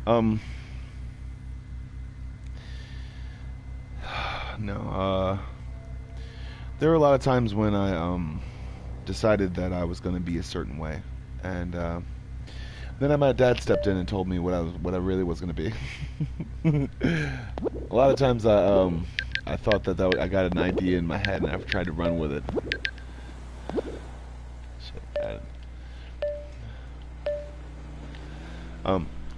Um, no, there were a lot of times when I decided that I was going to be a certain way, and then my dad stepped in and told me what I really was going to be. A lot of times I thought that I got an idea in my head and I tried to run with it. Shit, I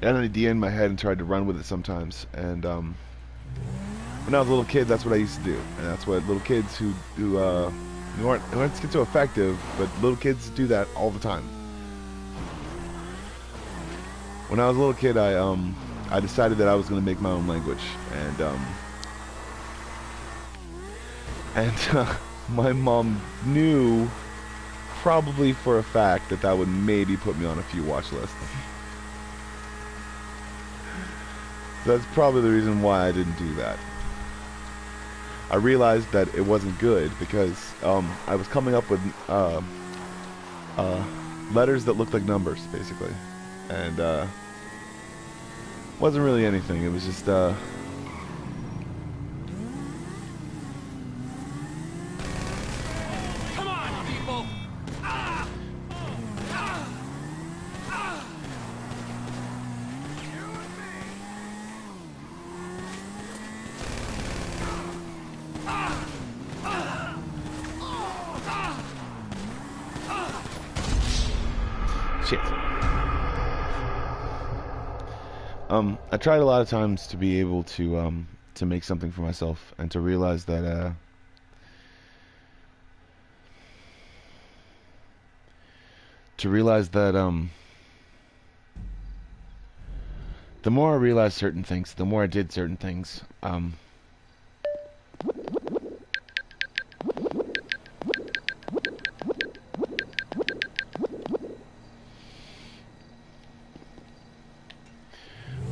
had an idea in my head and tried to run with it sometimes, and when I was a little kid, that's what I used to do, and that's what little kids who aren't schizoaffective, but little kids do that all the time. When I was a little kid, I decided that I was going to make my own language, and my mom knew, probably for a fact, that would maybe put me on a few watch lists. That's probably the reason why I didn't do that. I realized that it wasn't good because I was coming up with letters that looked like numbers, basically, and wasn't really anything. It was just Come on, people! shit. I tried a lot of times to be able to make something for myself and to realize that the more I realized certain things, the more I did certain things,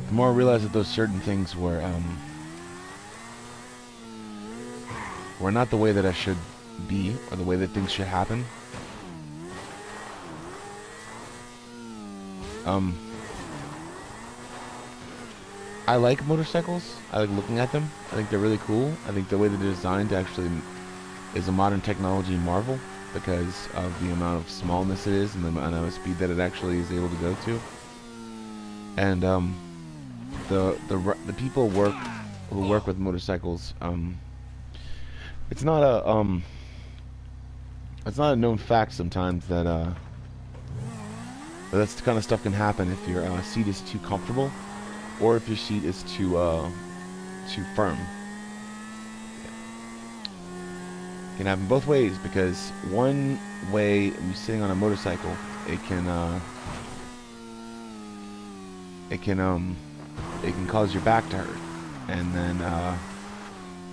the more I realized that those certain things were not the way that I should be, or the way that things should happen. I like motorcycles. I like looking at them. I think they're really cool. I think the way that they're designed actually is a modern technology marvel because of the amount of smallness it is and the amount of speed that it actually is able to go to. And the people who work with motorcycles, it's not a known fact sometimes that that's the kind of stuff can happen if your seat is too comfortable or if your seat is too firm. It can happen both ways because one way when you're sitting on a motorcycle, it can cause your back to hurt, and then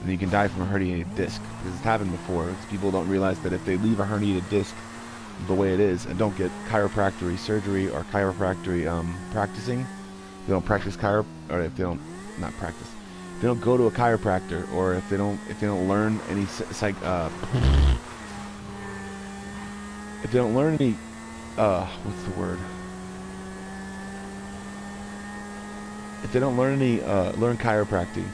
you can die from a herniated disc. Because it's happened before. Because people don't realize that if they leave a herniated disc the way it is and don't get chiropractic surgery or chiropractic practicing, they don't practice or if they don't practice, if they don't go to a chiropractor, or if they don't learn any if they don't learn any what's the word? If they don't learn any learn chiropractic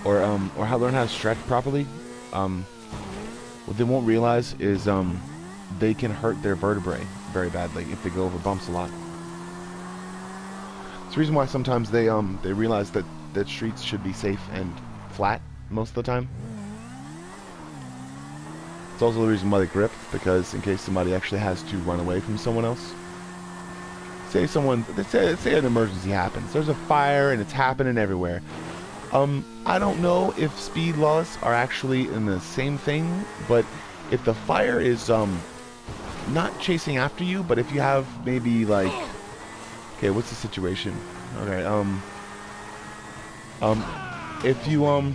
or learn how to stretch properly, what they won't realize is they can hurt their vertebrae very badly if they go over bumps a lot. It's the reason why sometimes they realize that streets should be safe and flat most of the time. It's also the reason why they grip, because in case somebody actually has to run away from someone else. Say an emergency happens. There's a fire and it's happening everywhere. I don't know if speed laws are actually in the same thing, but if the fire is not chasing after you, but if you have maybe like, okay, what's the situation? Okay, if you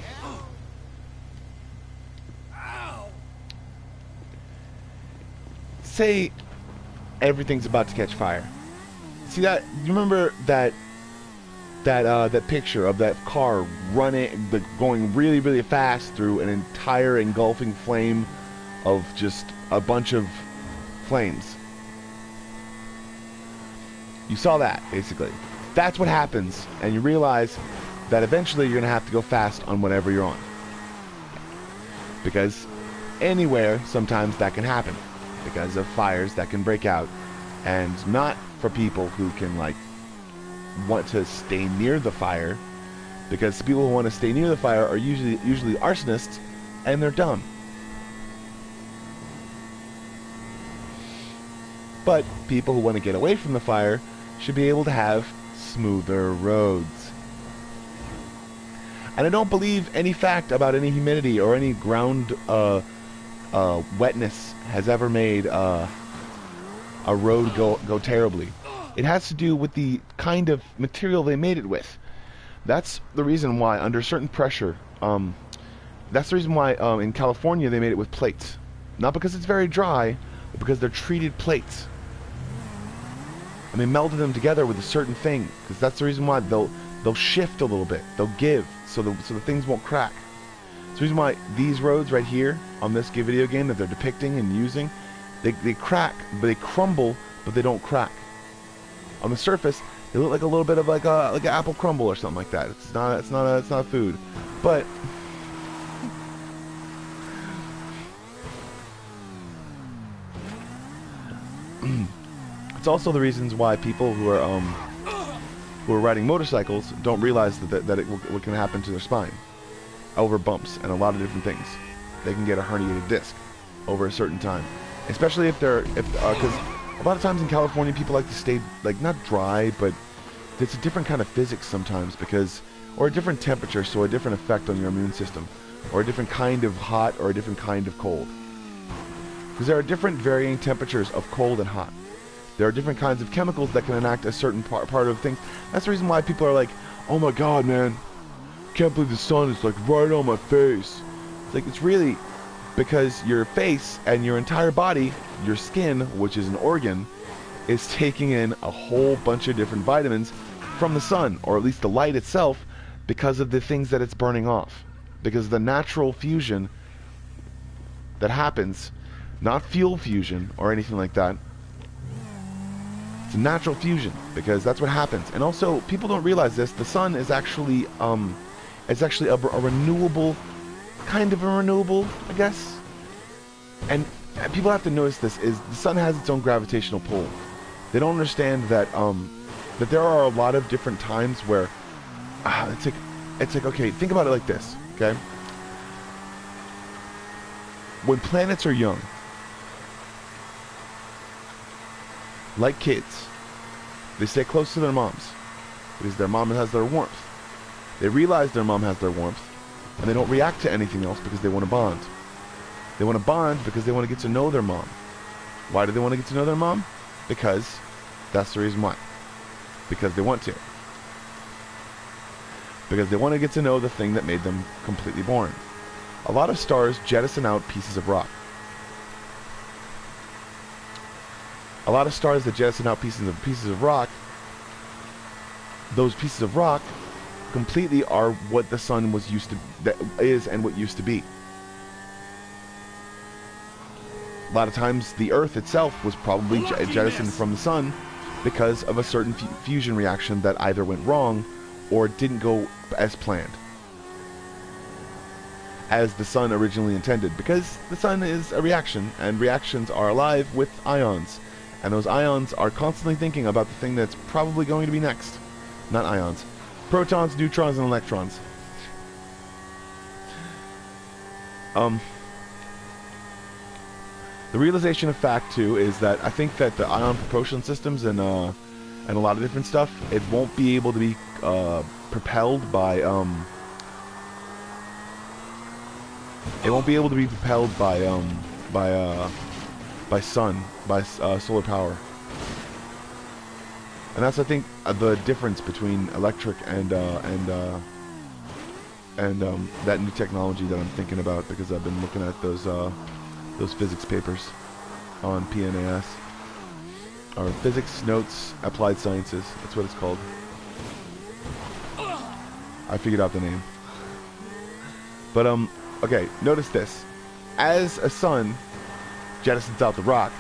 say everything's about to catch fire. See that? You remember that picture of that car going really, really fast through an entire engulfing flame of just a bunch of flames. You saw that, basically. That's what happens, and you realize that eventually you're going to have to go fast on whatever you're on. Because anywhere, sometimes that can happen. Because of fires that can break out. And not for people who can, like, want to stay near the fire. Because the people who want to stay near the fire are usually arsonists, and they're dumb. But people who want to get away from the fire should be able to have smoother roads. And I don't believe any fact about any humidity or any ground wetness has ever made a road go terribly. It has to do with the kind of material they made it with. That's the reason why, under certain pressure, that's the reason why in California they made it with plates. Not because it's very dry, but because they're treated plates. And they melded them together with a certain thing, because that's the reason why they'll shift a little bit. They'll give, so the things won't crack. It's the reason why these roads right here on this video game that they're depicting and using, they crack, but they crumble, but they don't crack. On the surface, they look like a little bit of like an apple crumble or something like that. It's not food, but it's also the reasons why people who are riding motorcycles don't realize that what can happen to their spine over bumps and a lot of different things. They can get a herniated disc over a certain time, especially if because a lot of times in California people like to stay like not dry, but it's a different kind of physics sometimes or a different temperature, so a different effect on your immune system, or a different kind of hot or a different kind of cold. Because there are different varying temperatures of cold and hot. There are different kinds of chemicals that can enact a certain part of things. That's the reason why people are like, oh my god, man, can't believe the sun is like right on my face. It's like, it's really because your face and your entire body, your skin, which is an organ, is taking in a whole bunch of different vitamins from the sun, or at least the light itself, because of the things that it's burning off. Because the natural fusion that happens, not fuel fusion or anything like that, it's a natural fusion, because that's what happens. And also, people don't realize this, the sun is actually a renewable, kind of a renewable, I guess. And people have to notice this, is the sun has its own gravitational pull. They don't understand that that there are a lot of different times where it's like, okay, think about it like this, okay? When planets are young, like kids, they stay close to their moms because their mom has their warmth. They realize their mom has their warmth, and they don't react to anything else because they want to bond. They want to bond because they want to get to know their mom. Why do they want to get to know their mom? Because that's the reason why. Because they want to. Because they want to get to know the thing that made them completely born. A lot of stars jettison out pieces of rock. A lot of stars that jettison out pieces of rock, those pieces of rock completely are what the sun is and what used to be. A lot of times the Earth itself was probably jettisoned from the sun because of a certain fusion reaction that either went wrong or didn't go as planned, as the sun originally intended, because the sun is a reaction, and reactions are alive with ions, and those ions are constantly thinking about the thing that's probably going to be next. Not ions. Protons, neutrons, and electrons. The realization of fact, too, is that I think that the ion propulsion systems and a lot of different stuff, it won't be able to be propelled by solar power. And that's, I think, the difference between electric and that new technology that I'm thinking about, because I've been looking at those physics papers on PNAS, or Physics Notes Applied Sciences. That's what it's called. I figured out the name. But okay, notice this. As a sun jettisons out the rock,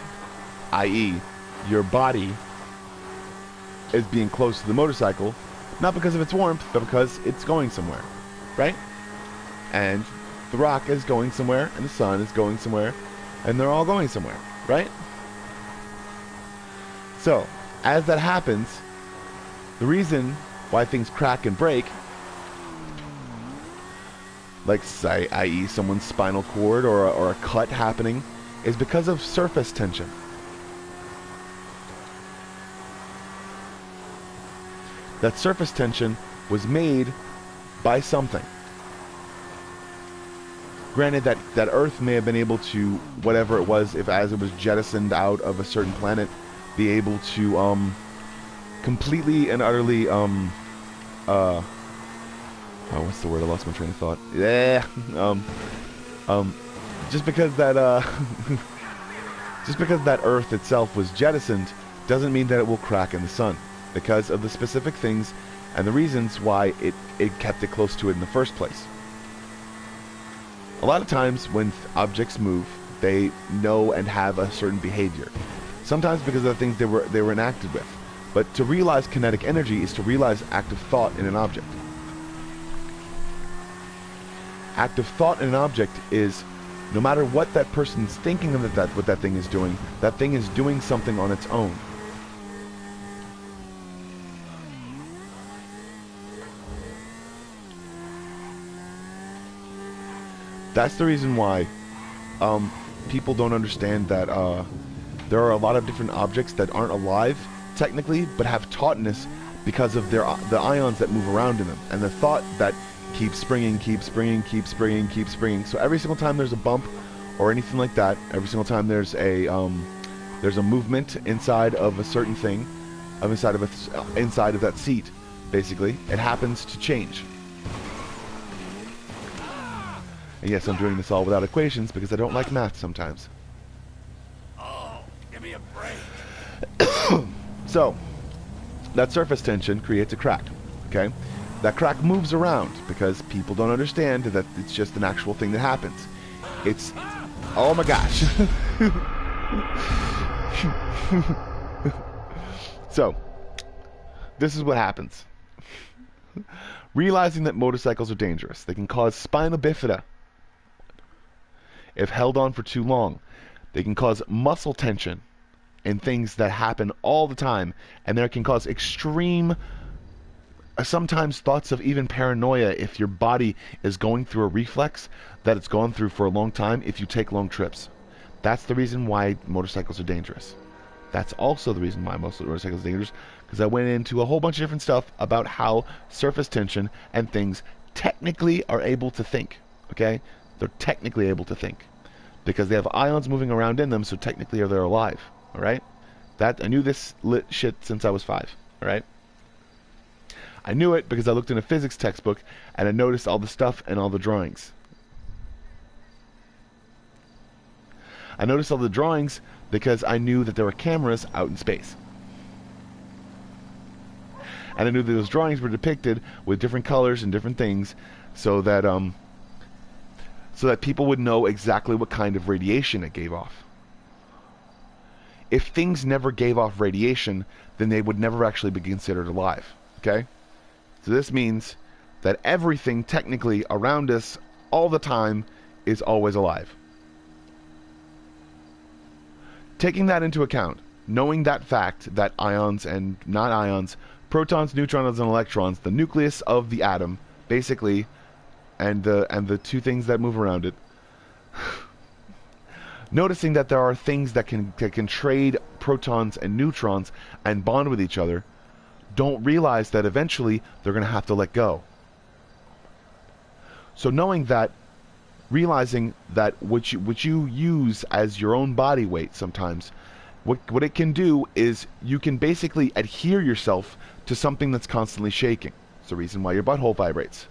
i.e., your body is being close to the motorcycle, not because of its warmth, but because it's going somewhere, right? And the rock is going somewhere, and the sun is going somewhere, and they're all going somewhere, right? So, as that happens, the reason why things crack and break, like i.e. someone's spinal cord or a cut happening, is because of surface tension. That surface tension was made by something. Granted that Earth may have been able to, whatever it was, if as it was jettisoned out of a certain planet, be able to completely and utterly what's the word? I lost my train of thought. Yeah. Just because that just because that Earth itself was jettisoned doesn't mean that it will crack in the sun, because of the specific things and the reasons why it kept it close to it in the first place. A lot of times when objects move, they know and have a certain behavior. Sometimes because of the things they were enacted with. But to realize kinetic energy is to realize active thought in an object. Active thought in an object is, no matter what that person's thinking of what that thing is doing something on its own. That's the reason why people don't understand that there are a lot of different objects that aren't alive technically, but have tautness because of the ions that move around in them, and the thought that keeps springing. So every single time there's a bump or anything like that, every single time there's a movement inside of a certain thing, inside of that seat, basically, it happens to change. And yes, I'm doing this all without equations because I don't like math sometimes. Oh, give me a break. So, that surface tension creates a crack, okay? That crack moves around because people don't understand that it's just an actual thing that happens. It's, oh my gosh. So, this is what happens. Realizing that motorcycles are dangerous, they can cause spina bifida if held on for too long. They can cause muscle tension and things that happen all the time, and they can cause extreme, sometimes thoughts of even paranoia if your body is going through a reflex that it's gone through for a long time if you take long trips. That's the reason why motorcycles are dangerous. That's also the reason why motorcycles are dangerous, because I went into a whole bunch of different stuff about how surface tension and things technically are able to think, okay? They're technically able to think because they have ions moving around in them, so technically they're alive, all right? I knew this shit since I was 5, all right? I knew it because I looked in a physics textbook and I noticed all the stuff and all the drawings. I noticed all the drawings because I knew that there were cameras out in space. And I knew that those drawings were depicted with different colors and different things so that people would know exactly what kind of radiation it gave off. If things never gave off radiation, then they would never actually be considered alive, okay? So this means that everything technically around us all the time is always alive. Taking that into account, knowing that fact that ions and not ions, protons, neutrons, and electrons, the nucleus of the atom, basically, and the two things that move around it, noticing that there are things that can trade protons and neutrons and bond with each other, don't realize that eventually they're going to have to let go. So knowing that, realizing that what you use as your own body weight sometimes, what it can do is you can basically adhere yourself to something that's constantly shaking. It's the reason why your butthole vibrates.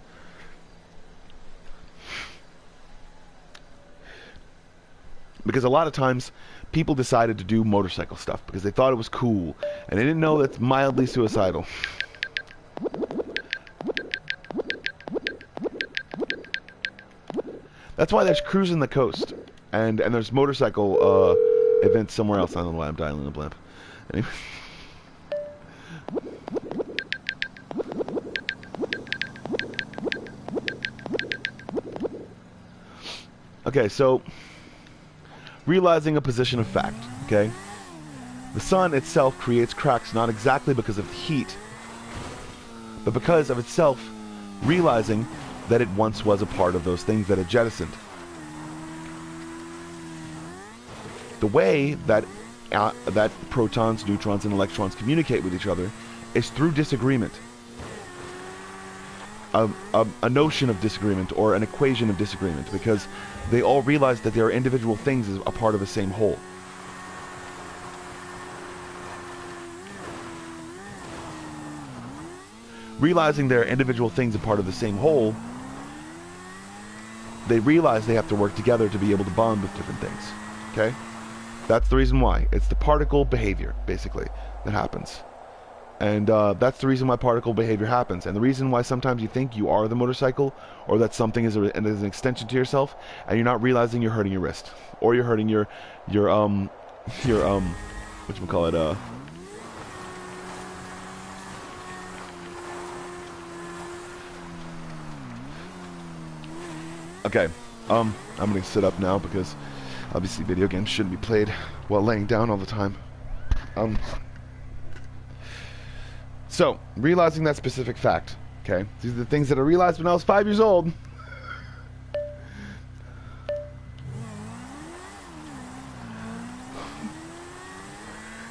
Because a lot of times people decided to do motorcycle stuff because they thought it was cool and they didn't know that's mildly suicidal. That's why there's cruising the coast and there's motorcycle events somewhere else. I don't know why I'm dialing the blimp. Anyway. Okay, so realizing a position of fact, okay? The sun itself creates cracks not exactly because of heat, but because of itself realizing that it once was a part of those things that it jettisoned. The way that that protons, neutrons, and electrons communicate with each other is through disagreement. A notion of disagreement, or an equation of disagreement, because they all realize that they are individual things as a part of the same whole. Realizing they're individual things a part of the same whole, they realize they have to work together to be able to bond with different things. Okay? That's the reason why. It's the particle behavior, basically, that happens. And that's the reason why particle behavior happens. And the reason why sometimes you think you are the motorcycle, or that something is an extension to yourself, and you're not realizing you're hurting your wrist, or you're hurting your whatchamacallit, okay, I'm gonna sit up now because obviously video games shouldn't be played while laying down all the time. So, realizing that specific fact, okay? These are the things that I realized when I was 5 years old.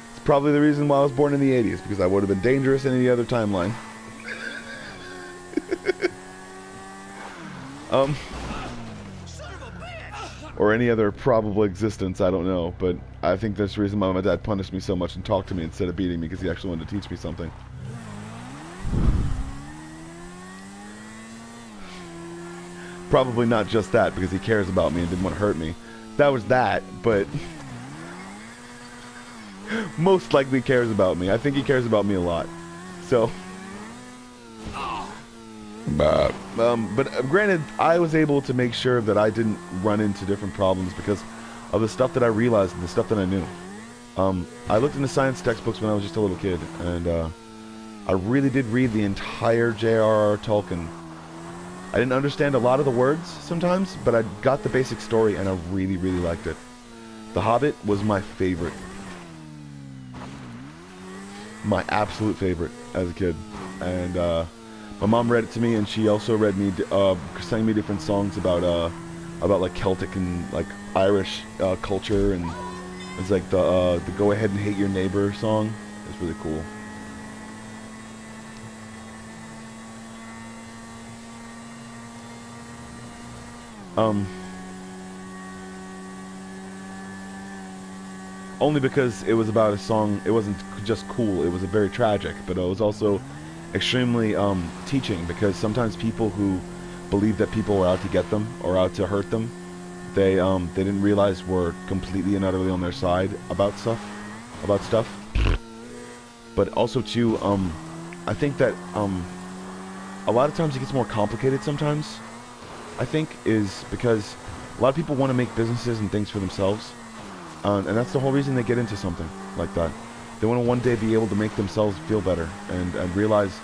It's probably the reason why I was born in the 80s, because I would have been dangerous in any other timeline. Or any other probable existence, I don't know. But I think that's the reason why my dad punished me so much and talked to me instead of beating me, because he actually wanted to teach me something. Probably not just that, because he cares about me and didn't want to hurt me. That was that, but most likely cares about me. I think he cares about me a lot. So, but granted, I was able to make sure that I didn't run into different problems because of the stuff that I realized and the stuff that I knew. I looked into science textbooks when I was just a little kid, and I really did read the entire J.R.R. Tolkien. I didn't understand a lot of the words sometimes, but I got the basic story and I really, really liked it. The Hobbit was my favorite. My absolute favorite as a kid. And my mom read it to me, and she also read me, sang me different songs about like Celtic and like Irish culture, and it's like the Go Ahead and Hate Your Neighbor song. It's really cool. Only because it was about a song. It wasn't just cool, it was very tragic, but it was also extremely teaching, because sometimes people who believe that people were out to get them or out to hurt them, they didn't realize were completely and utterly on their side about stuff. But also too, I think that a lot of times it gets more complicated sometimes. I think is because a lot of people want to make businesses and things for themselves, and that's the whole reason they get into something like that. They want to one day be able to make themselves feel better, and realize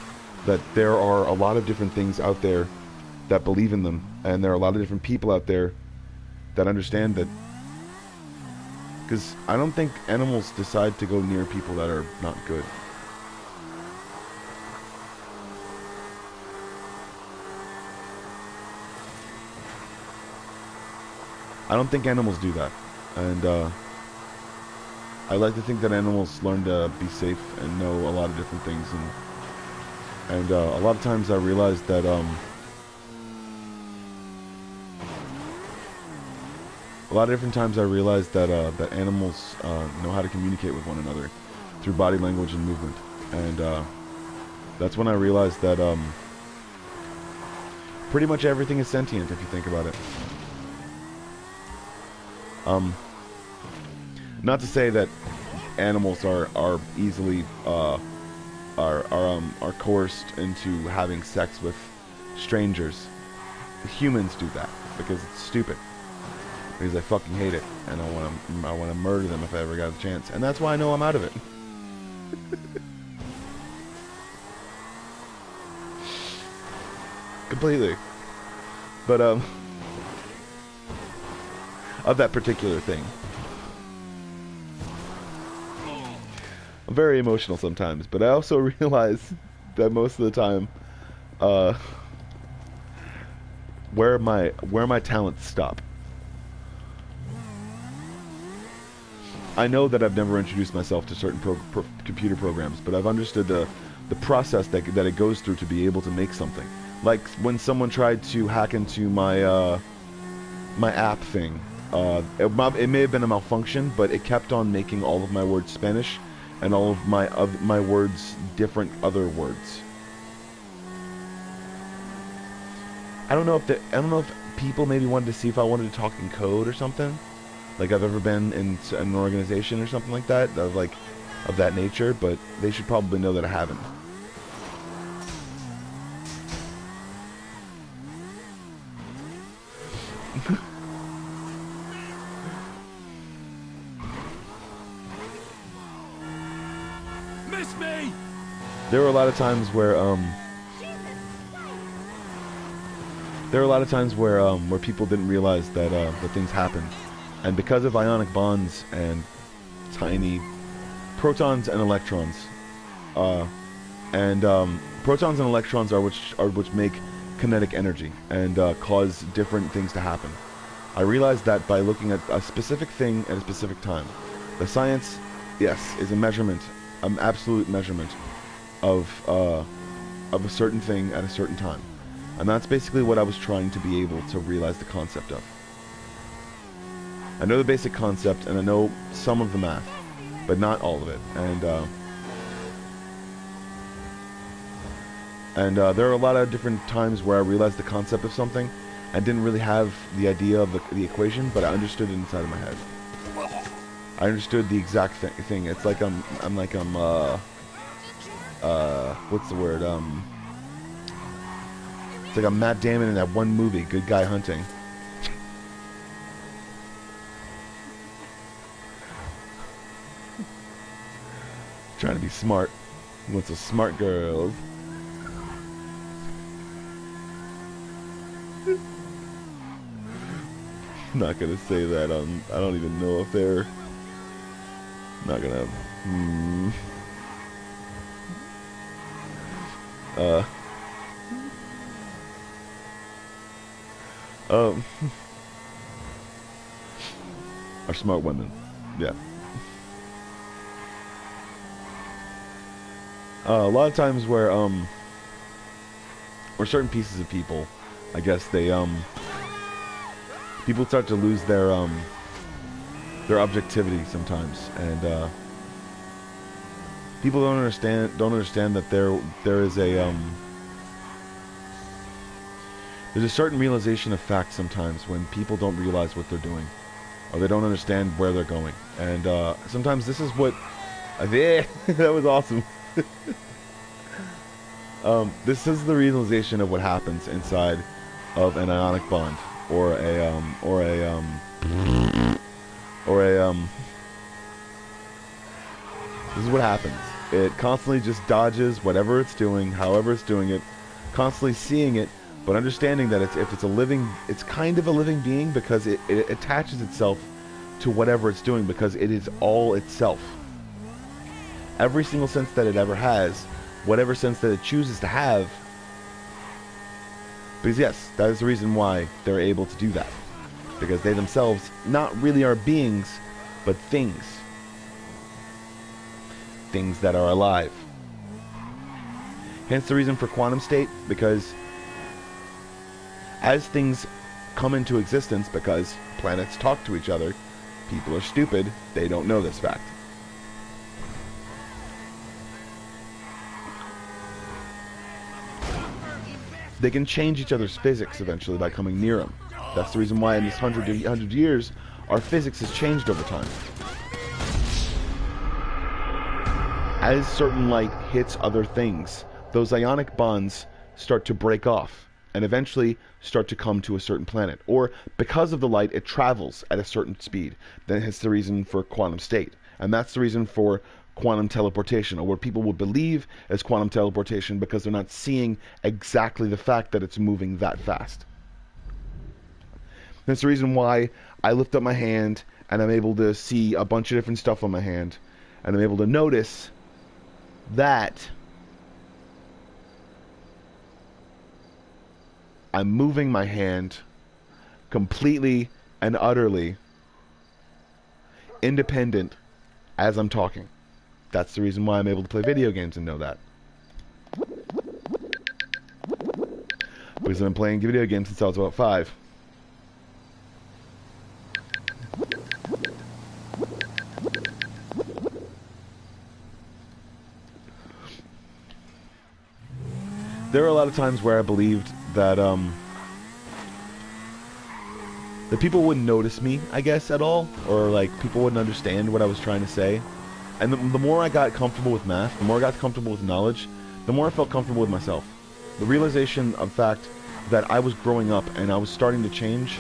that there are a lot of different things out there that believe in them, and there are a lot of different people out there that understand that. Because I don't think animals decide to go near people that are not good. I don't think animals do that, and I like to think that animals learn to be safe and know a lot of different things, and a lot of times I realize that that animals know how to communicate with one another through body language and movement, and that's when I realized that pretty much everything is sentient if you think about it. Not to say that animals are easily are coerced into having sex with strangers. Humans do that because it's stupid. Because I fucking hate it, and I want to murder them if I ever got a chance, and that's why I know I'm out of it. Completely. But of that particular thing. I'm very emotional sometimes, but I also realize that most of the time, where my talents stop. I know that I've never introduced myself to certain computer programs, but I've understood the process that it goes through to be able to make something. Like when someone tried to hack into my my app thing, it may have been a malfunction, but it kept on making all of my words Spanish and all of my words different other words. I don't know if people maybe wanted to see if I wanted to talk in code or something. Like I've ever been in an organization or something like that, of that nature, but they should probably know that I haven't. Miss me! There were a lot of times where where people didn't realize that things happened, and because of ionic bonds and tiny protons and electrons, protons and electrons are which make kinetic energy and cause different things to happen. I realized that by looking at a specific thing at a specific time. The science, yes, is a measurement, an absolute measurement of a certain thing at a certain time. And that's basically what I was trying to be able to realize the concept of. I know the basic concept, and I know some of the math, but not all of it. And there are a lot of different times where I realized the concept of something and didn't really have the idea of the equation, but I understood it inside of my head. I understood the exact thing. It's like what's the word? It's like I'm Matt Damon in that one movie, Good Guy Hunting. Trying to be smart. Wants a smart girl. I'm not gonna say that. I don't even know if they're not gonna. Are smart women. Yeah. A lot of times where certain pieces of people, I guess they people start to lose their objectivity sometimes, and people don't understand that there is a there's a certain realization of fact sometimes when people don't realize what they're doing, or they don't understand where they're going, and sometimes this is what that was awesome. This is the realization of what happens inside of an ionic bond, or a this is what happens. It constantly just dodges whatever it's doing, however it's doing it, constantly seeing it, but understanding that it's kind of a living being, because it attaches itself to whatever it's doing, because it is all itself. Every single sense that it ever has, whatever sense that it chooses to have, because yes, that is the reason why they're able to do that, because they themselves not really are beings, but things that are alive. Hence the reason for quantum state, because as things come into existence, because planets talk to each other, people are stupid, they don't know this fact. They can change each other's physics eventually by coming near them. That's the reason why in this 100 years, our physics has changed over time. As certain light hits other things, those ionic bonds start to break off and eventually start to come to a certain planet. Or because of the light, it travels at a certain speed. Then it's the reason for quantum state. And that's the reason for quantum teleportation, or what people will believe as quantum teleportation, because they're not seeing exactly the fact that it's moving that fast. That's the reason why I lift up my hand and I'm able to see a bunch of different stuff on my hand. And I'm able to notice that I'm moving my hand completely and utterly independent as I'm talking. That's the reason why I'm able to play video games and know that. Because I've been playing video games since I was about 5. There are a lot of times where I believed that that people wouldn't notice me, I guess, at all, or like people wouldn't understand what I was trying to say. And the more I got comfortable with math, the more I got comfortable with knowledge, the more I felt comfortable with myself. The realization of fact that I was growing up and I was starting to change,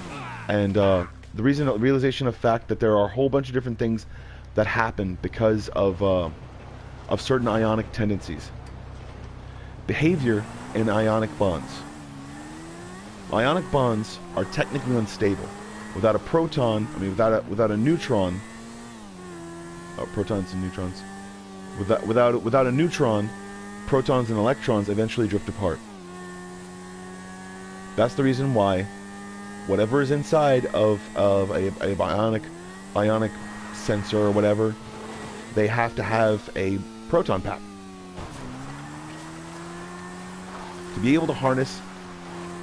and the realization of fact that there are a whole bunch of different things that happen because of certain ionic tendencies. Behavior in ionic bonds. Ionic bonds are technically unstable. Without a proton, without a neutron, protons and neutrons. Without a neutron, protons and electrons eventually drift apart. That's the reason why whatever is inside of a ionic sensor or whatever, they have to have a proton pack. To be able to harness,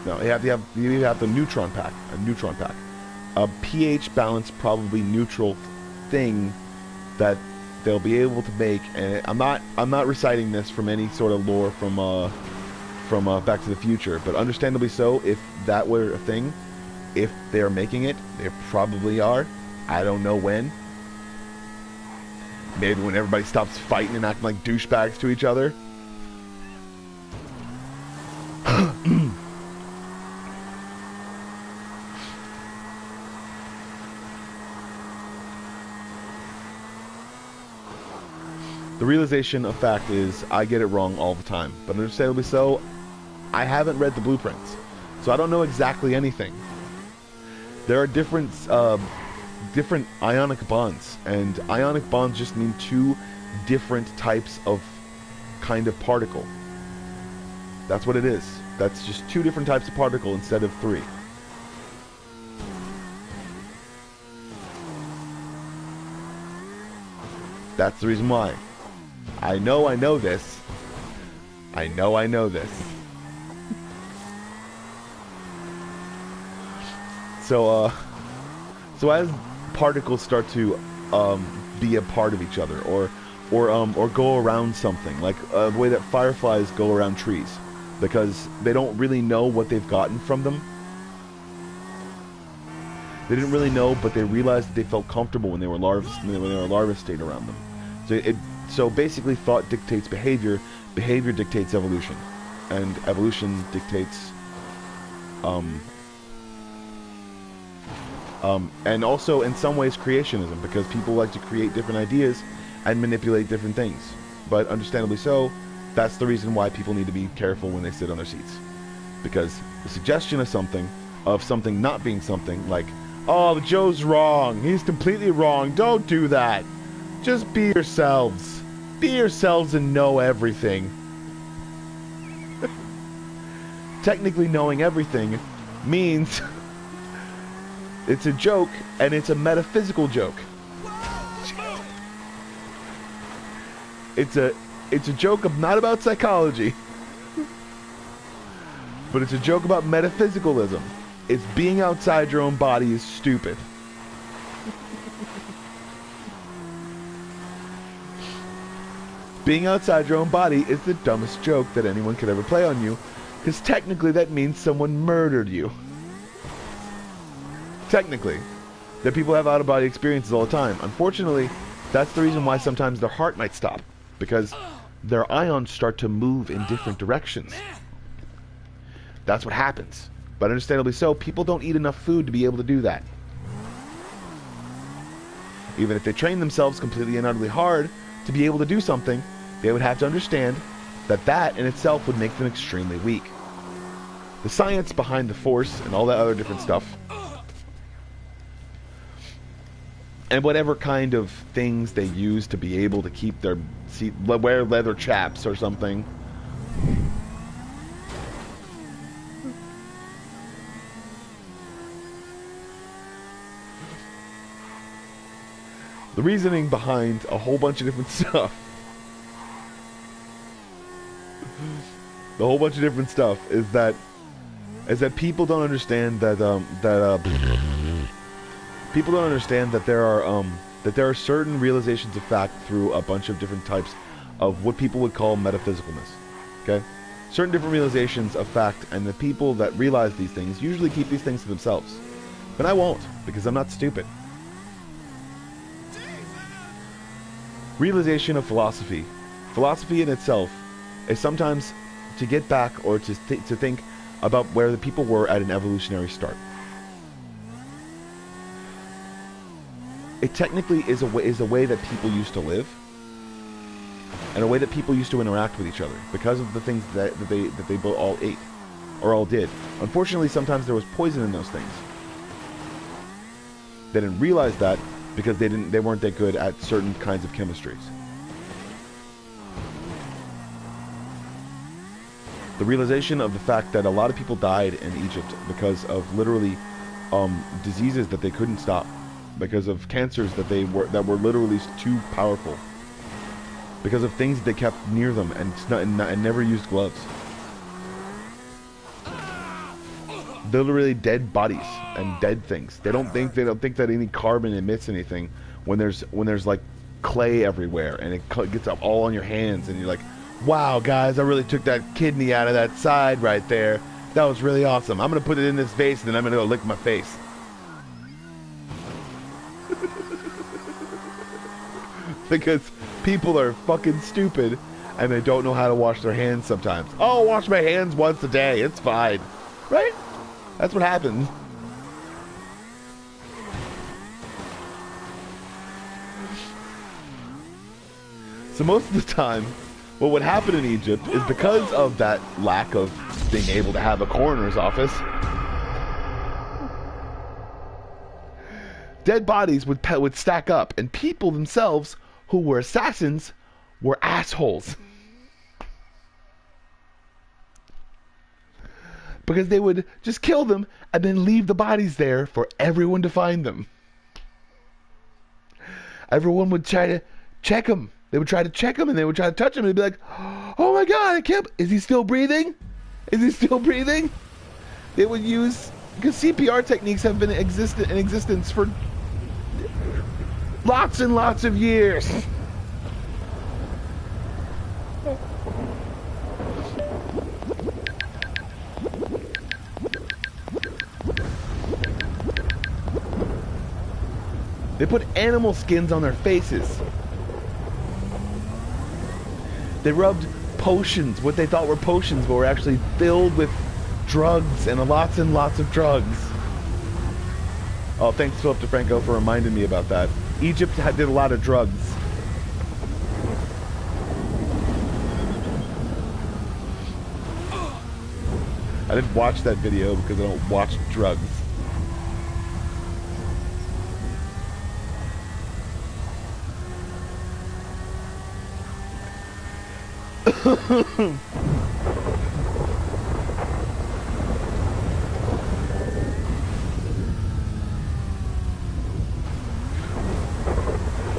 no, you have the neutron pack, a pH balanced, probably neutral thing that they'll be able to make. And I'm not reciting this from any sort of lore from Back to the Future, but understandably so. If that were a thing, if they're making it, they probably are. I don't know when. Maybe when everybody stops fighting and acting like douchebags to each other. The realization of fact is I get it wrong all the time, but understandably so. I haven't read the blueprints, so I don't know exactly anything. There are different ionic bonds, and ionic bonds just mean two different types of kind of particle. That's what it is. That's just two different types of particle instead of 3. That's the reason why. I know this. I know this. So as particles start to be a part of each other, or go around something, like the way that fireflies go around trees, because they don't really know what they've gotten from them. They didn't really know, but they realized that they felt comfortable when they were larva state around them. So basically, thought dictates behavior. Behavior dictates evolution, and evolution dictates and also in some ways creationism, because people like to create different ideas and manipulate different things. But understandably so, that's the reason why people need to be careful when they sit on their seats, because the suggestion of something not being something, like, oh, Joe's wrong, he's completely wrong, don't do that, just be yourselves. Be yourselves and know everything. Technically, knowing everything means it's a joke, and it's a metaphysical joke. It's a joke not about psychology, but it's a joke about metaphysicalism. It's being outside your own body is stupid. Being outside your own body is the dumbest joke that anyone could ever play on you, because technically that means someone murdered you. Technically. That people have out-of-body experiences all the time. Unfortunately, that's the reason why sometimes their heart might stop, because their ions start to move in different directions. That's what happens. But understandably so, people don't eat enough food to be able to do that. Even if they train themselves completely and utterly hard to be able to do something, they would have to understand that that in itself would make them extremely weak. The science behind the Force and all that other different stuff and whatever kind of things they use to be able to keep their seat, wear leather chaps or something. The reasoning behind a whole bunch of different stuff. The whole bunch of different stuff is that people don't understand that people don't understand that there are certain realizations of fact through a bunch of different types of what people would call metaphysicalness. Okay, certain different realizations of fact, and the people that realize these things usually keep these things to themselves. But I won't, because I'm not stupid. Realization of philosophy. Philosophy in itself is sometimes to get back or to think about where the people were at an evolutionary start. It technically is a way that people used to live, and a way that people used to interact with each other because of the things that they both all ate or all did. Unfortunately, sometimes there was poison in those things. They didn't realize that because they weren't that good at certain kinds of chemistries. The realization of the fact that a lot of people died in Egypt because of literally diseases that they couldn't stop, because of cancers that were literally too powerful, because of things that they kept near them and never used gloves. Literally dead bodies and dead things. They don't think that any carbon emits anything when there's like clay everywhere and it gets up all on your hands and you're like, wow guys, I really took that kidney out of that side right there. That was really awesome. I'm gonna put it in this vase and then I'm gonna go lick my face. Because people are fucking stupid and they don't know how to wash their hands sometimes. Oh, I'll wash my hands once a day, it's fine. Right? That's what happens. So most of the time, what would happen in Egypt is because of that lack of being able to have a coroner's office, dead bodies would stack up, and people themselves who were assassins were assholes. Because they would just kill them and then leave the bodies there for everyone to find them. Everyone would try to check them. They would try to check them and they would try to touch them and they'd be like, oh my god, I can't, is he still breathing? Is he still breathing? They would use, because CPR techniques have been in existence for lots and lots of years. They put animal skins on their faces. They rubbed potions, what they thought were potions, but were actually filled with drugs and lots of drugs. Oh, thanks Philip DeFranco for reminding me about that. Egypt did a lot of drugs. I didn't watch that video because I don't watch drugs.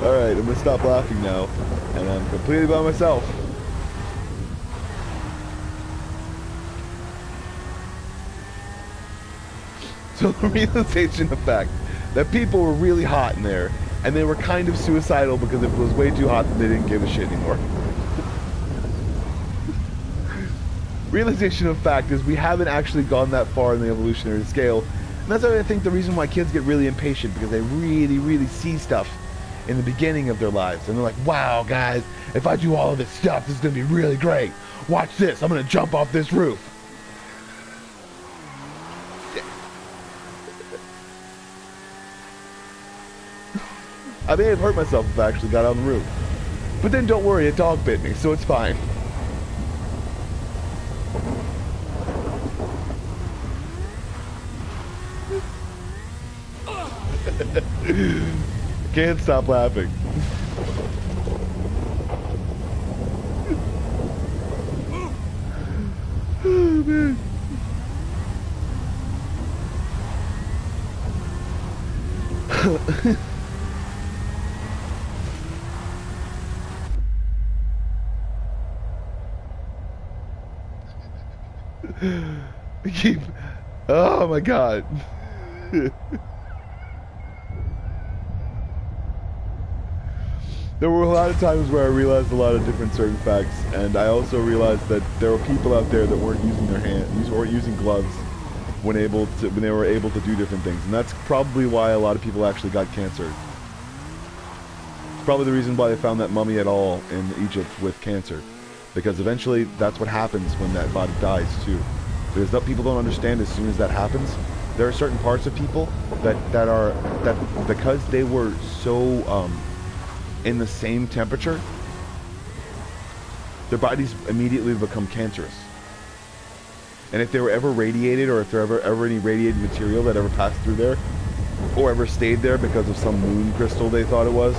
Alright, I'm gonna stop laughing now, and I'm completely by myself. So the realization of fact that people were really hot in there, and they were kind of suicidal because it was way too hot that they didn't give a shit anymore. Realization of fact is we haven't actually gone that far in the evolutionary scale, and that's why I think the reason why kids get really impatient, because they really see stuff in the beginning of their lives, and they're like, wow guys, if I do all of this stuff, this is gonna be really great. Watch this, I'm gonna jump off this roof. I may have hurt myself if I actually got on the roof, but then don't worry, a dog bit me, so it's fine. Can't stop laughing. Oh, man. Keep. Oh my god. There were a lot of times where I realized a lot of different certain facts, and I also realized that there were people out there that weren't using their hands, weren't using gloves when they were able to do different things, and that's probably why a lot of people actually got cancer. It's probably the reason why they found that mummy at all in Egypt with cancer, because eventually that's what happens when that body dies too. Because people don't understand, as soon as that happens, there are certain parts of people that because they were so in the same temperature, their bodies immediately become cancerous. And if they were ever radiated, or if there ever any radiated material that ever passed through there, or ever stayed there because of some moon crystal they thought it was,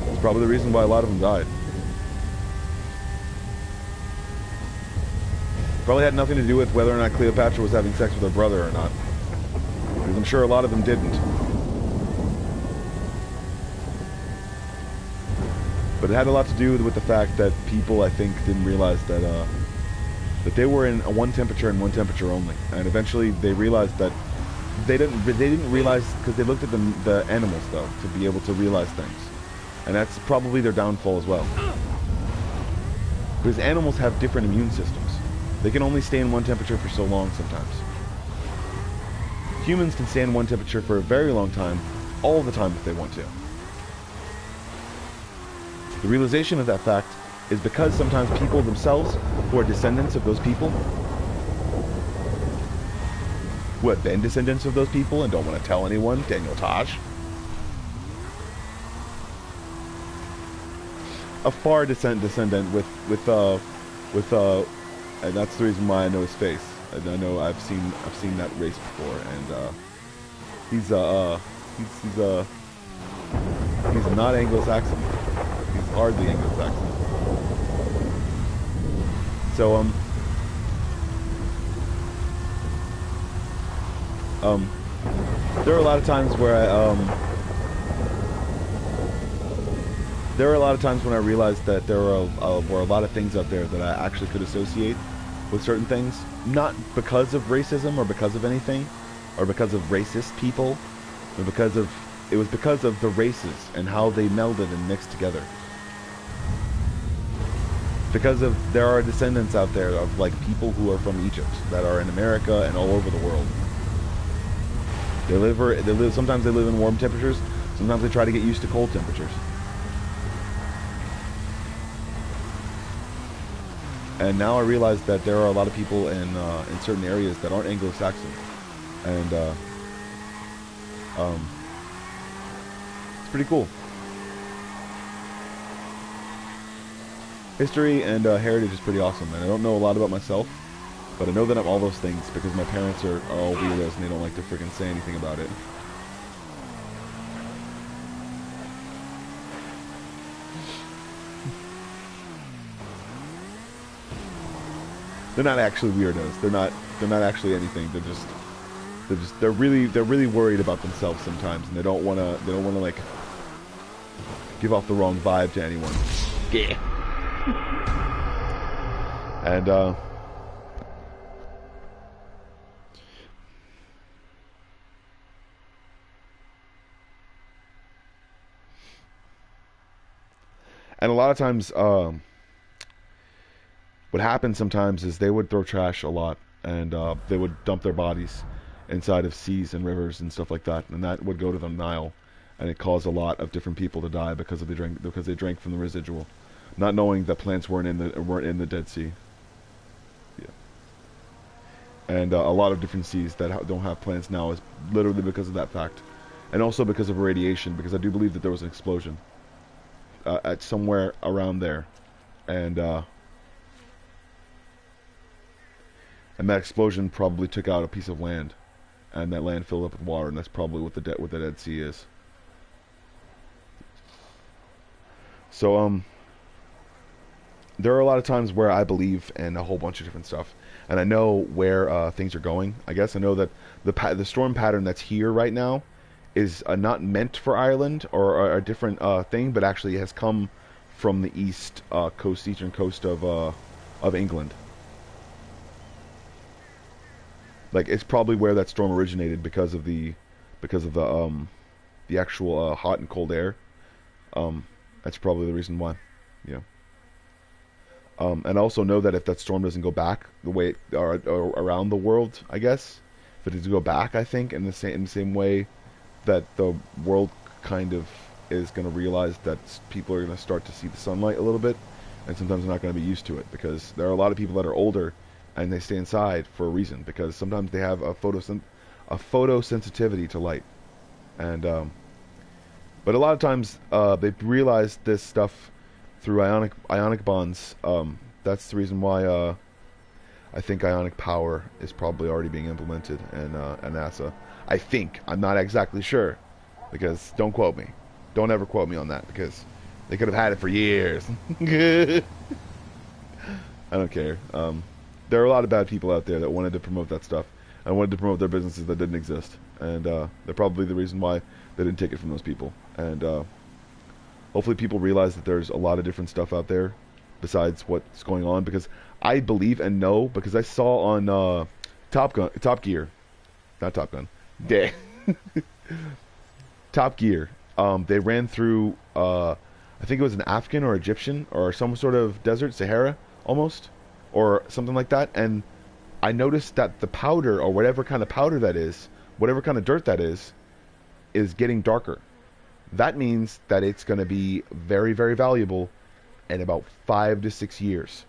it's probably the reason why a lot of them died. Probably had nothing to do with whether or not Cleopatra was having sex with her brother or not, because I'm sure a lot of them didn't. But it had a lot to do with the fact that people, I think, didn't realize that that they were in one temperature and one temperature only, and eventually they realized that they didn't realize, because they looked at the animals though to be able to realize things, and that's probably their downfall as well. Because animals have different immune systems. They can only stay in one temperature for so long sometimes. Humans can stay in one temperature for a very long time, all the time if they want to. The realization of that fact is because sometimes people themselves, who are descendants of those people, who have been descendants of those people and don't want to tell anyone, Daniel Tosh, a far descendant with and that's the reason why I know his face. And I know I've seen that race before, and he's not Anglo-Saxon. He's hardly Anglo-Saxon. So there are a lot of times where when I realized that there were a lot of things out there that I actually could associate with certain things, not because of racism or because of anything, or because of racist people, but because of the races and how they melded and mixed together. Because there are descendants out there of like people who are from Egypt that are in America and all over the world. Sometimes they live in warm temperatures, sometimes they try to get used to cold temperatures. And now I realize that there are a lot of people in certain areas that aren't Anglo-Saxon, and it's pretty cool. History and heritage is pretty awesome, and I don't know a lot about myself, but I know that I'm all those things because my parents are all weirdos and they don't like to freaking say anything about it. They're not actually weirdos. They're not actually anything. They're really worried about themselves sometimes, and they don't wanna like give off the wrong vibe to anyone. Yeah. And a lot of times what happened sometimes is they would throw trash a lot, and they would dump their bodies inside of seas and rivers and stuff like that, and that would go to the Nile, and it caused a lot of different people to die because they drank from the residual, not knowing that plants weren't in the Dead Sea. Yeah. And a lot of different seas that don't have plants now is literally because of that fact, and also because of radiation. Because I do believe that there was an explosion at somewhere around there, and that explosion probably took out a piece of land, and that land filled up with water, and that's probably what the Dead Sea is. So there are a lot of times where I believe in a whole bunch of different stuff, and I know where things are going. I guess I know that the storm pattern that's here right now is not meant for Ireland or a different thing, but actually has come from the eastern coast of England. Like, it's probably where that storm originated because of the actual hot and cold air. That's probably the reason why. Yeah. And also know that if that storm doesn't go back the way or around the world, I guess, if it does go back, I think in the same way that the world kind of is going to realize that people are going to start to see the sunlight a little bit, and sometimes they're not going to be used to it, because there are a lot of people that are older and they stay inside for a reason, because sometimes they have a photosensitivity to light, and but a lot of times they realize this stuff through ionic bonds. That's the reason why I think ionic power is probably already being implemented in NASA. I think. I'm not exactly sure, because don't quote me. Don't ever quote me on that, because they could have had it for years. I don't care. There are a lot of bad people out there that wanted to promote that stuff and wanted to promote their businesses that didn't exist, and they're probably the reason why they didn't take it from those people. And hopefully people realize that there's a lot of different stuff out there besides what's going on, because I believe and know, because I saw on Top Gear, Top Gear, they ran through I think it was an Afghan or Egyptian or some sort of desert, Sahara almost, or something like that, and I noticed that the powder, or whatever kind of powder that is, whatever kind of dirt that is getting darker. That means that it's going to be very, very valuable in about 5 to 6 years.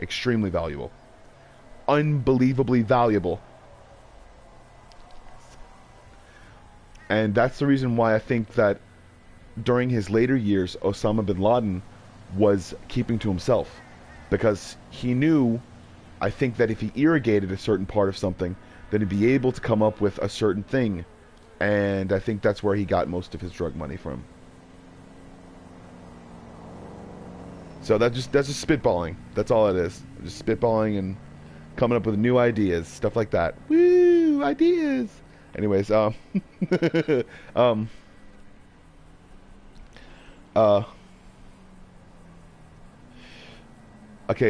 Extremely valuable. Unbelievably valuable. And that's the reason why I think that during his later years, Osama bin Laden was keeping to himself. Because he knew, I think, that if he irrigated a certain part of something, then he'd be able to come up with a certain thing. And I think that's where he got most of his drug money from. So that's just spitballing. That's all it is. Just spitballing and coming up with new ideas, stuff like that. Woo, ideas. Anyways, okay,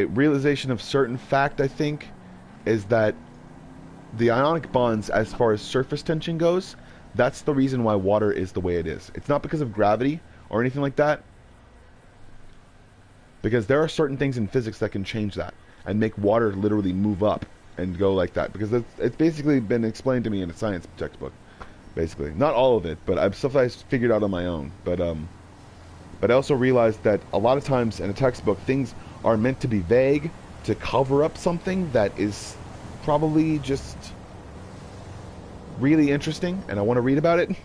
realization of certain fact, I think, is that the ionic bonds, as far as surface tension goes, that's the reason why water is the way it is. It's not because of gravity or anything like that, because there are certain things in physics that can change that and make water literally move up and go like that, because it's basically been explained to me in a science textbook, basically. Not all of it, but stuff I figured out on my own. But I also realized that a lot of times in a textbook, things are meant to be vague to cover up something that is probably just really interesting, and I want to read about it.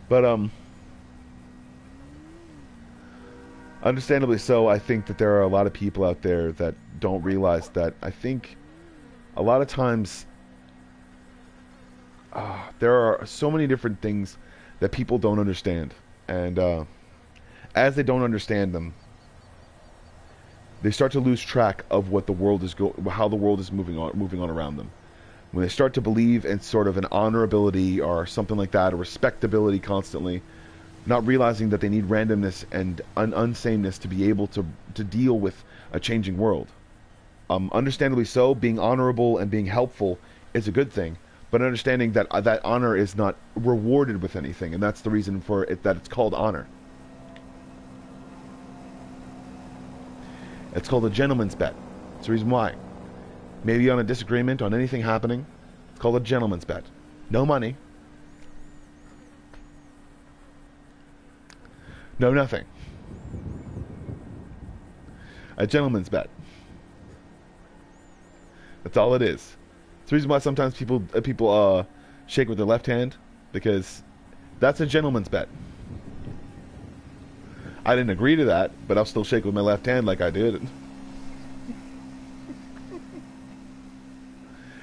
But understandably so, I think that there are a lot of people out there that don't realize that. I think a lot of times there are so many different things that people don't understand, and as they don't understand them, they start to lose track of what the world is how the world is moving on around them. When they start to believe in sort of an honorability or something like that, or respectability constantly, not realizing that they need randomness and unsameness to be able to deal with a changing world. Understandably so, being honorable and being helpful is a good thing, but understanding that that honor is not rewarded with anything, and that's the reason for it, that it's called honor. It's called a gentleman's bet. That's the reason why. Maybe on a disagreement, on anything happening, it's called a gentleman's bet. No money. No nothing. A gentleman's bet. That's all it is. It's the reason why sometimes people shake with their left hand, because that's a gentleman's bet. I didn't agree to that, but I'll still shake with my left hand like I did.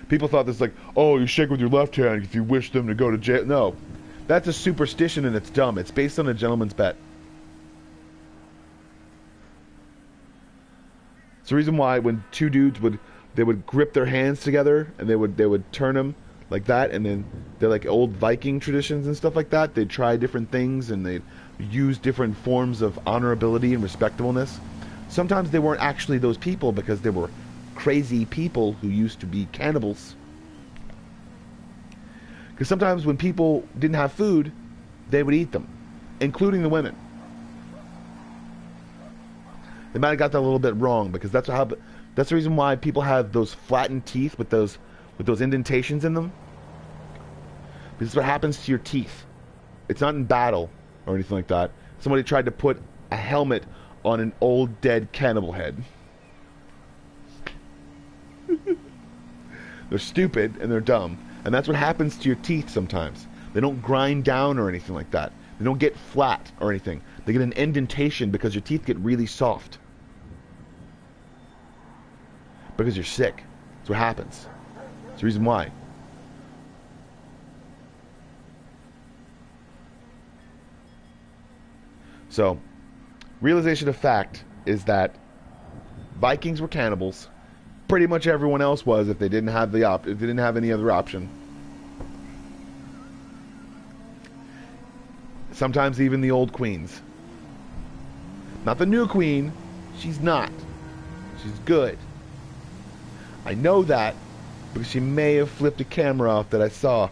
People thought this like, oh, you shake with your left hand if you wish them to go to jail. No. That's a superstition and it's dumb. It's based on a gentleman's bet. It's the reason why when two dudes would grip their hands together and they would turn them like that, and then they're like old Viking traditions and stuff like that. They'd try different things and they'd use different forms of honorability and respectableness. Sometimes they weren't actually those people because they were crazy people who used to be cannibals. Because sometimes when people didn't have food, they would eat them, including the women. They might have got that a little bit wrong because that's the reason why people have those flattened teeth with those indentations in them. This is what happens to your teeth. It's not in battle or anything like that. Somebody tried to put a helmet on an old dead cannibal head. They're stupid and they're dumb. And that's what happens to your teeth sometimes. They don't grind down or anything like that. They don't get flat or anything. They get an indentation because your teeth get really soft. Because you're sick. That's what happens. That's the reason why. So, realization of fact is that Vikings were cannibals. Pretty much everyone else was if they didn't have if they didn't have any other option. Sometimes even the old queens. Not the new queen. She's not. She's good. I know that because she may have flipped a camera off that I saw.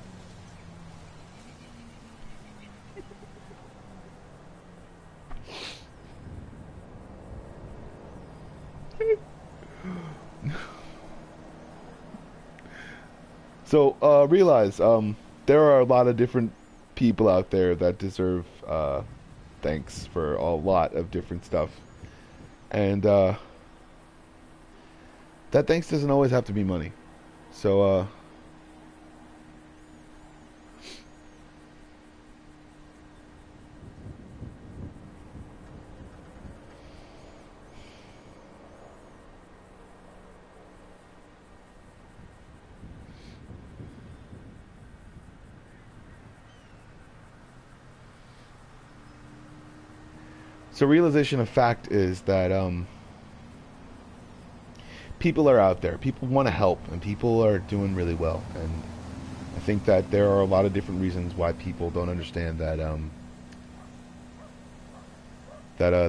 So, realize, there are a lot of different people out there that deserve, thanks for a lot of different stuff. And, that thanks doesn't always have to be money. So, So realization of fact is that people are out there. People want to help, and people are doing really well. And I think that there are a lot of different reasons why people don't understand that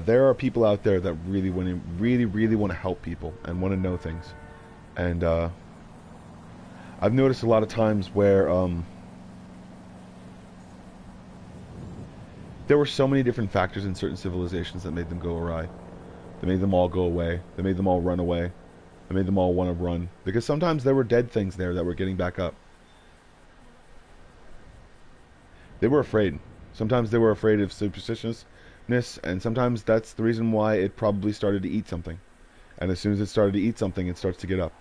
there are people out there that really want to help people and want to know things. And I've noticed a lot of times where there were so many different factors in certain civilizations that made them go awry. They made them all go away. They made them all run away. They made them all want to run. Because sometimes there were dead things there that were getting back up. They were afraid. Sometimes they were afraid of superstitiousness, and sometimes that's the reason why it probably started to eat something. And as soon as it started to eat something, it starts to get up.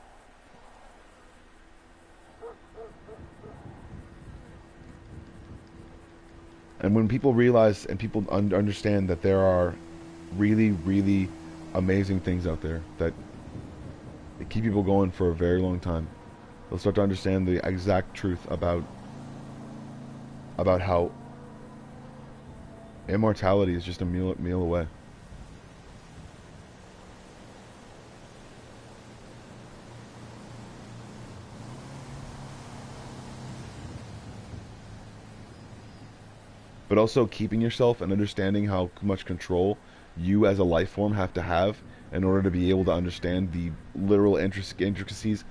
And when people realize and people understand that there are really, really amazing things out there that keep people going for a very long time, they'll start to understand the exact truth about how immortality is just a meal away. But also keeping yourself and understanding how much control you as a life form have to have in order to be able to understand the literal intricacies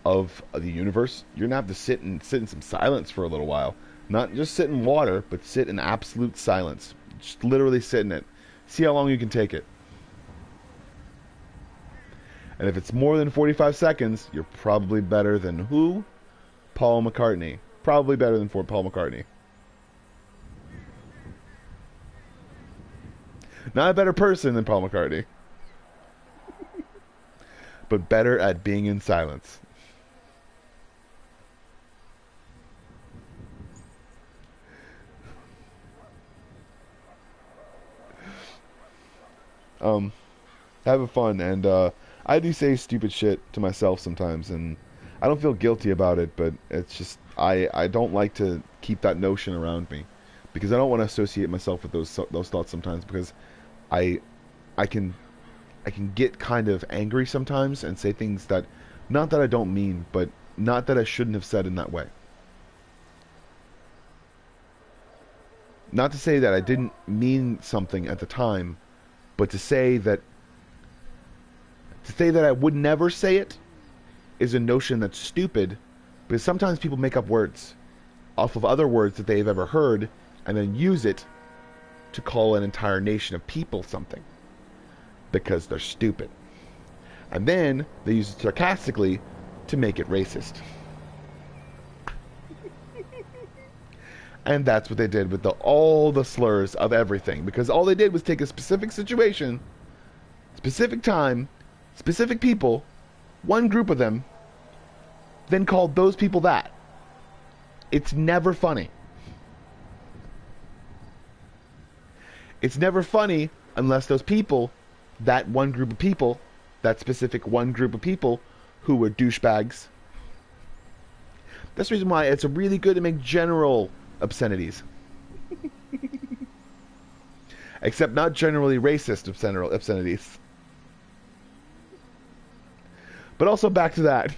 of the universe. You're gonna have to sit in some silence for a little while. Not just sit in water, but sit in absolute silence. Just literally sit in it. See how long you can take it. And if it's more than 45 seconds, you're probably better than who? Paul McCartney. Probably better than Paul McCartney. Not a better person than Paul McCartney. But better at being in silence. Having fun, and I do say stupid shit to myself sometimes, and I don't feel guilty about it, but it's just I don't like to keep that notion around me, because I don't want to associate myself with those thoughts sometimes, because I I can get kind of angry sometimes and say things that, not that I don't mean, but not that I shouldn't have said in that way. Not to say that I didn't mean something at the time, but to say that I would never say it is a notion that's stupid, because sometimes people make up words off of other words that they've ever heard and then use it to call an entire nation of people something because they're stupid. And then they use it sarcastically to make it racist. And that's what they did with all the slurs of everything, because all they did was take a specific situation, specific time, specific people, one group of them, then called those people that. It's never funny. It's never funny unless those people, that one group of people, that specific one group of people who were douchebags. That's the reason why it's really good to make general obscenities. Except not generally racist obscenities. But also back to that.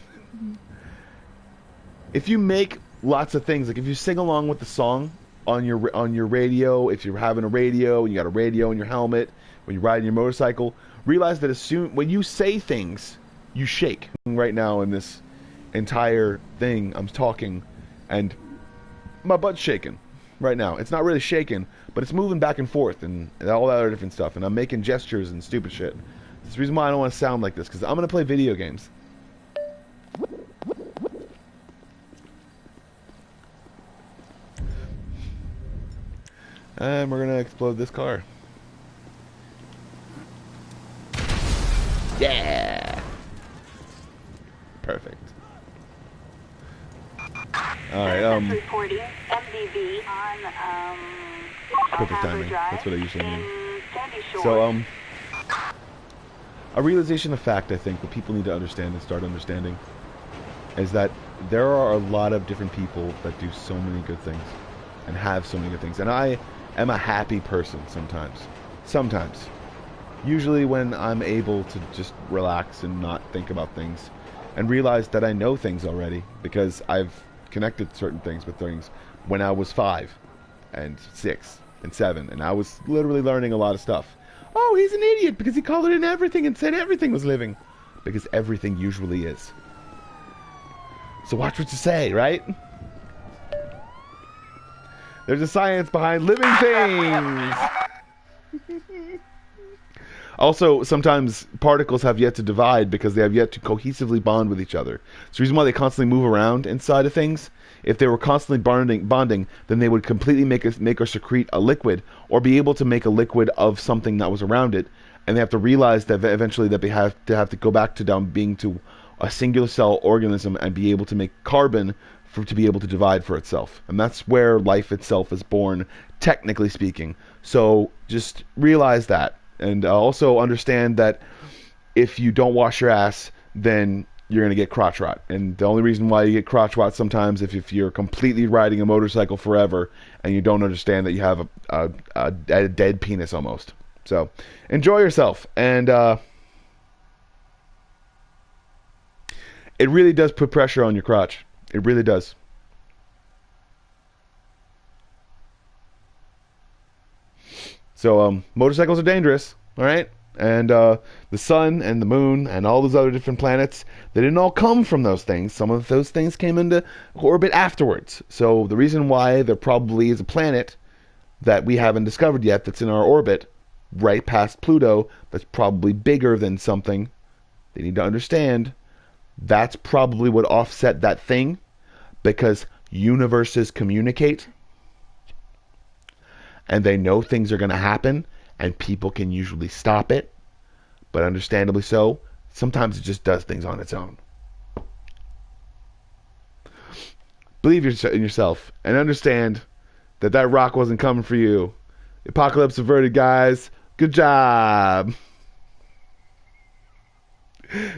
If you make lots of things, like if you sing along with the song on your radio, if you're having a radio and you got a radio in your helmet, when you're riding your motorcycle, realize that when you say things, you shake. Right now in this entire thing, I'm talking, and my butt's shaking right now. It's not really shaking, but it's moving back and forth and all that other different stuff, and I'm making gestures and stupid shit. That's the reason why I don't want to sound like this, because I'm going to play video games. And we're going to explode this car. Yeah! Perfect. Alright, reporting MDV on, perfect timing. That's what I usually mean. So, a realization of fact, I think, what people need to understand and start understanding is that there are a lot of different people that do so many good things and have so many good things. And I am a happy person sometimes. Sometimes. Usually when I'm able to just relax and not think about things and realize that I know things already, because I've connected certain things with things when I was 5 and 6 and 7, and I was literally learning a lot of stuff. Oh, he's an idiot because he called it in everything and said everything was living, because everything usually is. So watch what you say, right? There's a science behind living things. Also, sometimes particles have yet to divide because they have yet to cohesively bond with each other. It's the reason why they constantly move around inside of things. If they were constantly bonding, then they would completely make or secrete a liquid, or be able to make a liquid of something that was around it. And they have to realize that eventually that they have to go back to being to a singular cell organism and be able to make carbon to be able to divide for itself. And that's where life itself is born, technically speaking. So just realize that. And also understand that if you don't wash your ass, then you're going to get crotch rot. And the only reason why you get crotch rot sometimes if you're completely riding a motorcycle forever and you don't understand that you have a dead penis almost. So enjoy yourself. And it really does put pressure on your crotch. It really does. So motorcycles are dangerous, all right? And the sun and the moon and all those other different planets, they didn't all come from those things. Some of those things came into orbit afterwards. So the reason why there probably is a planet that we haven't discovered yet that's in our orbit right past Pluto that's probably bigger than something, they need to understand that's probably what offset that thing, because universes communicate. And they know things are going to happen, and people can usually stop it. But understandably so, sometimes it just does things on its own. Believe in yourself, and understand that that rock wasn't coming for you. The apocalypse averted, guys. Good job.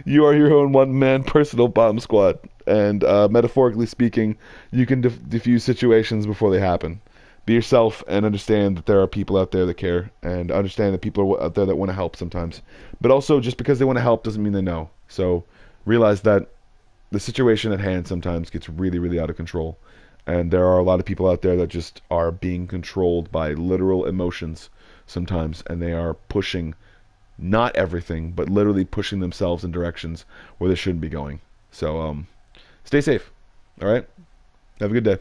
You are your own one-man personal bomb squad. And metaphorically speaking, you can defuse situations before they happen. be yourself and understand that there are people out there that care, and understand that people are out there that want to help sometimes. But also, just because they want to help doesn't mean they know. So realize that the situation at hand sometimes gets really, really out of control. And there are a lot of people out there that just are being controlled by literal emotions sometimes, and they are pushing not everything, but literally pushing themselves in directions where they shouldn't be going. So stay safe. All right? Have a good day.